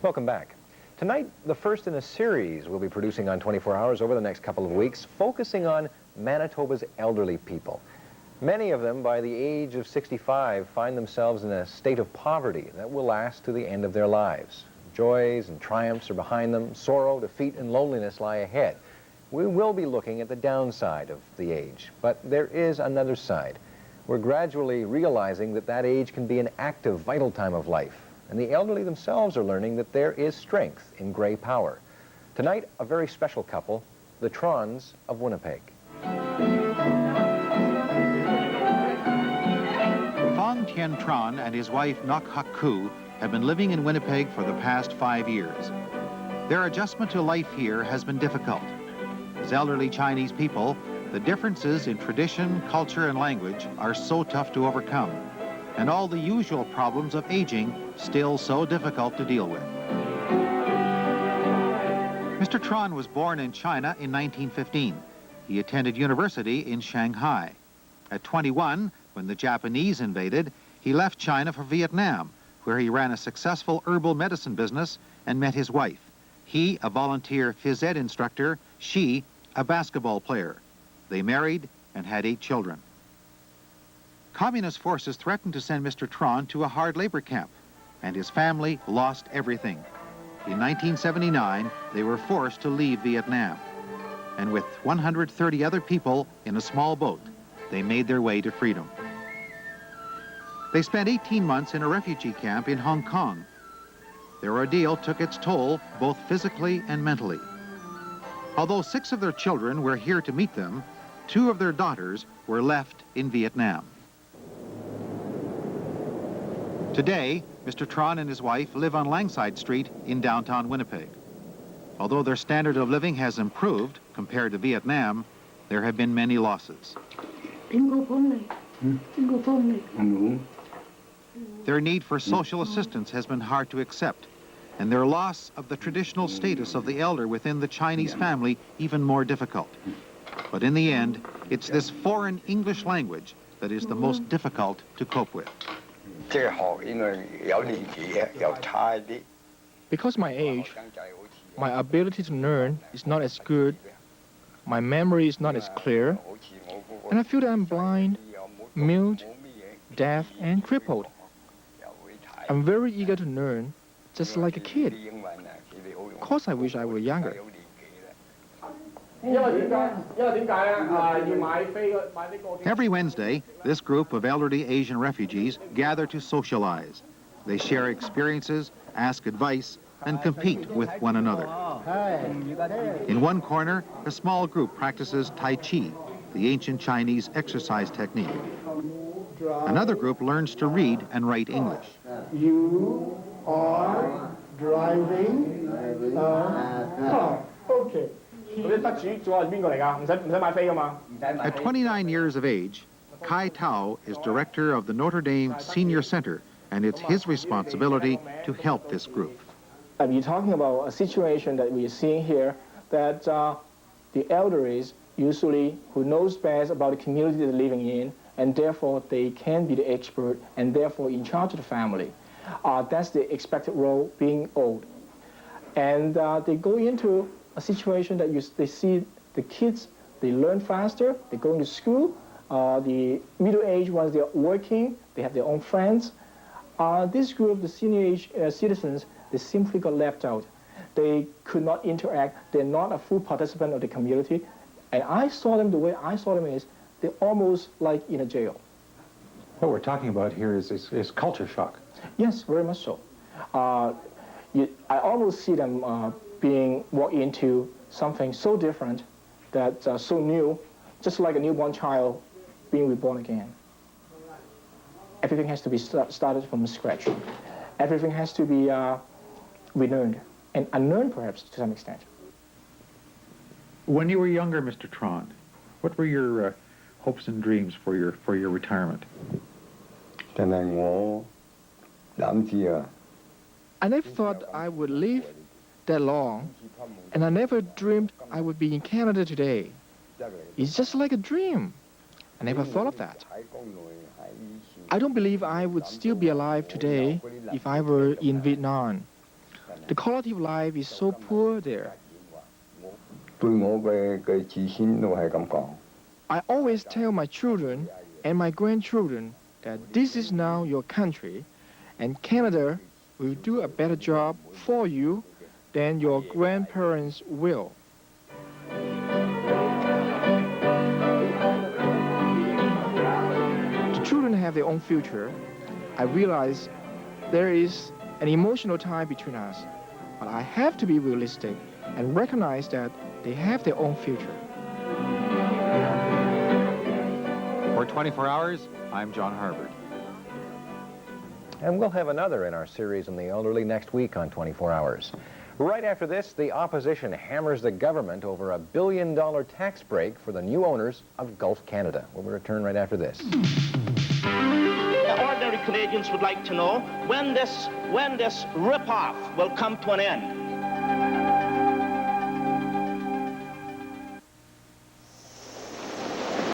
Welcome back. Tonight, the first in a series we'll be producing on 24 Hours over the next couple of weeks, focusing on Manitoba's elderly people. Many of them, by the age of 65, find themselves in a state of poverty that will last to the end of their lives. Joys and triumphs are behind them. Sorrow, defeat, and loneliness lie ahead. We will be looking at the downside of the age, but there is another side. We're gradually realizing that that age can be an active, vital time of life, and the elderly themselves are learning that there is strength in gray power. Tonight, a very special couple, the Trons of Winnipeg. Fong Tien Tron and his wife Nok Hak Koo have been living in Winnipeg for the past 5 years. Their adjustment to life here has been difficult. As elderly Chinese people, the differences in tradition, culture, and language are so tough to overcome, and all the usual problems of aging still so difficult to deal with. Mr. Tron was born in China in 1915. He attended university in Shanghai. At 21, when the Japanese invaded, he left China for Vietnam, where he ran a successful herbal medicine business and met his wife. He, a volunteer phys ed instructor, she, a basketball player. They married and had 8 children. Communist forces threatened to send Mr. Tron to a hard labor camp, and his family lost everything. In 1979, they were forced to leave Vietnam. And with 130 other people in a small boat, they made their way to freedom. They spent 18 months in a refugee camp in Hong Kong. Their ordeal took its toll, both physically and mentally. Although 6 of their children were here to meet them, 2 of their daughters were left in Vietnam. Today, Mr. Tron and his wife live on Langside Street in downtown Winnipeg. Although their standard of living has improved compared to Vietnam, there have been many losses. Their need for social assistance has been hard to accept, and their loss of the traditional status of the elder within the Chinese family even more difficult. But in the end, it's this foreign English language that is the most difficult to cope with. Because my age, my ability to learn is not as good, my memory is not as clear, and I feel that I'm blind, mute, deaf, and crippled. I'm very eager to learn, just like a kid. Of course, I wish I were younger. Every Wednesday, this group of elderly Asian refugees gather to socialize. They share experiences, ask advice, and compete with one another. In one corner, a small group practices Tai Chi, the ancient Chinese exercise technique. Another group learns to read and write English. You are driving a car. Okay. At 29 years of age, Kai Tao is director of the Notre Dame Senior Center, and it's his responsibility to help this group. You're talking about a situation that we're seeing here, that the elderlies usually who knows best about the community they're living in, and therefore they can be the expert and therefore in charge of the family. That's the expected role being old. And they go into a situation that they see the kids, they learn faster, they're going to school, the middle-aged ones, they're working, they have their own friends. This group, the senior age citizens, they simply got left out. They could not interact, they're not a full participant of the community. And I saw them, the way I saw them is, they're almost like in a jail. What we're talking about here is culture shock. Yes, very much so. I almost see them being walked into something so different, that so new, just like a newborn child being reborn again. Everything has to be started from scratch. Everything has to be relearned, and unlearned perhaps to some extent. When you were younger, Mr. Tron, what were your hopes and dreams for your retirement? I never thought I would live that long, and I never dreamed I would be in Canada today. It's just like a dream. I never thought of that. I don't believe I would still be alive today if I were in Vietnam. The quality of life is so poor there. I always tell my children and my grandchildren that this is now your country, and Canada will do a better job for you than your grandparents will. The children have their own future. I realize there is an emotional tie between us, but I have to be realistic and recognize that they have their own future. For 24 Hours, I'm John Harvard. And we'll have another in our series on the elderly next week on 24 Hours. Right after this, the opposition hammers the government over $1 billion tax break for the new owners of Gulf Canada. We'll return right after this. Ordinary Canadians would like to know when this rip-off will come to an end.